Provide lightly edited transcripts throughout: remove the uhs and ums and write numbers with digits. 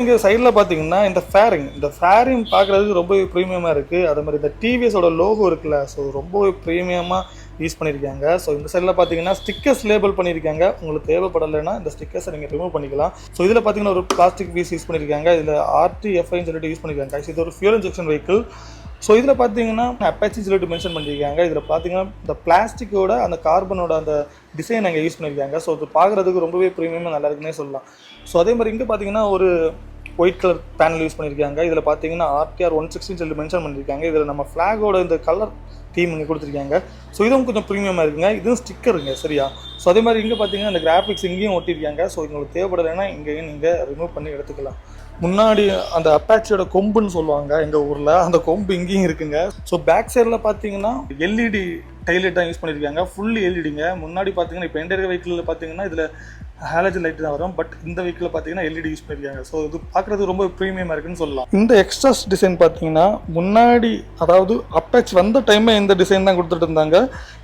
இங்கே சைடில் பார்த்தீங்கன்னா இந்த ஃபேரிங் பார்க்குறதுக்கு ரொம்பவே ப்ரீமியமாக இருக்குது. அதே மாதிரி இந்த டிவிஎஸோட லோகோ இருக்குல்ல, ஸோ ரொம்பவே ப்ரீமியமாக யூஸ் பண்ணியிருக்காங்க. ஸோ இந்த சைடில் பார்த்தீங்கன்னா ஸ்டிக்கர்ஸ் லேபிள் பண்ணியிருக்காங்க. உங்களுக்கு தேவைப்படலைன்னா இந்த ஸ்டிக்கர்ஸை நீங்கள் ரிமூவ் பண்ணிக்கலாம். ஸோ இதில் பார்த்தீங்கன்னா ஒரு பிளாஸ்டிக் பீஸ் யூஸ் பண்ணியிருக்காங்க. இதில் RTFIன்னு சொல்லிட்டு யூஸ் பண்ணியிருக்காங்க. இது ஒரு ஃபியூல் இன்ஜெக்ஷன் வெஹிக்கிள். ஸோ இதில் பார்த்தீங்கன்னா அப்பாச்சி சொல்லிட்டு மென்ஷன் பண்ணியிருக்காங்க. இதில் பார்த்தீங்கன்னா இந்த பிளாஸ்டிக்கோட அந்த கார்பனோட அந்த டிசைன் அங்கே யூஸ் பண்ணியிருக்காங்க. ஸோ இது பார்க்குறதுக்கு ரொம்பவே ப்ரீமியமாக நல்லா இருக்குன்னே சொல்லலாம். ஸோ அதே மாதிரி இங்கே பார்த்தீங்கன்னா ஒரு ஒயிட் கலர் பேனல் யூஸ் பண்ணியிருக்காங்க. இதில் பார்த்தீங்கன்னா RTR 160 சொல்லி மென்ஷன் பண்ணியிருக்காங்க. இதில் நம்ம ஃப்ளாகோட இந்த கலர் தீம் இங்கே கொடுத்துருக்காங்க. ஸோ இதுவும் கொஞ்சம் ப்ரீமியமாக இருக்குங்க. இதுவும் ஸ்டிக்கருங்க, சரியா? ஸோ அதே மாதிரி இங்கே பார்த்தீங்கன்னா இந்த கிராஃபிக்ஸ் இங்கேயும் ஒட்டியிருக்காங்க. ஸோ உங்களுக்கு தேவைப்படலைன்னா இங்கேயும் நீங்கள் ரிமூவ் பண்ணி எடுத்துக்கலாம். முன்னாடி அந்த அப்பாச்சியோட கொம்புன்னு சொல்லுவாங்க எங்கள் ஊரில், அந்த கொம்பு இங்கேயும் இருக்குங்க. ஸோ பேக் சைடில் பார்த்தீங்கன்னா LED டைலைட் தான் யூஸ் பண்ணியிருக்காங்க. ஃபுல் எல்இடிங்க. முன்னாடி பார்த்தீங்கன்னா இப்போ என்டர் வெஹிக்கிளில் பார்த்தீங்கன்னா இதில் ஹாலஜன் லைட் தான் வரும். பட் இந்த வெஹிக்கிளில் பார்த்தீங்கன்னா LED யூஸ் பண்ணியிருக்காங்க. ஸோ இது பார்க்குறது ரொம்ப ப்ரீமியமாக இருக்குன்னு சொல்லலாம். இந்த எக்ஸ்ட்ராஸ் டிசைன் பார்த்தீங்கன்னா முன்னாடி அதாவது அப்பாச் வந்த டைமே இந்த டிசைன் தான் கொடுத்துட்டு இருந்தாங்க.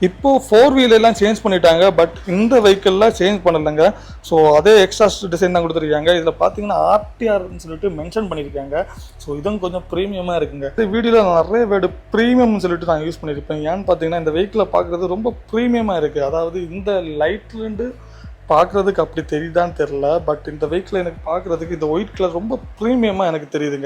இப்போது 4 வீலெல்லாம் சேஞ்ச் பண்ணிட்டாங்க. பட் இந்த வெஹிக்கிளில் சேஞ்ச் பண்ணலைங்க. ஸோ அதே எக்ஸ்ட்ராஸ் டிசைன் தான் கொடுத்துருக்காங்க. இதில் பார்த்தீங்கன்னா RTRன்னு சொல்லிட்டு மென்ஷன் பண்ணியிருக்காங்க. ஸோ இதுவும் கொஞ்சம் ப்ரீமியமாக இருக்குங்க. இந்த வீடியோவில் நிறைய வேர்டு ப்ரீமியம்னு சொல்லிட்டு நான் யூஸ் பண்ணியிருப்பேன். ஏன்னு பார்த்தீங்கன்னா இந்த வெஹிக்கிளை பார்க்குறது ரொம்ப ப்ரீமியமாக இருக்குது. அதாவது இந்த லைட்லேருந்து பார்க்குறதுக்கு அப்படி தெரியுதான்னு தெரில. பட் இந்த வெஹிக்கிள் எனக்கு பார்க்குறதுக்கு இந்த ஒயிட் கலர் ரொம்ப ப்ரீமியமாக எனக்கு தெரியுதுங்க.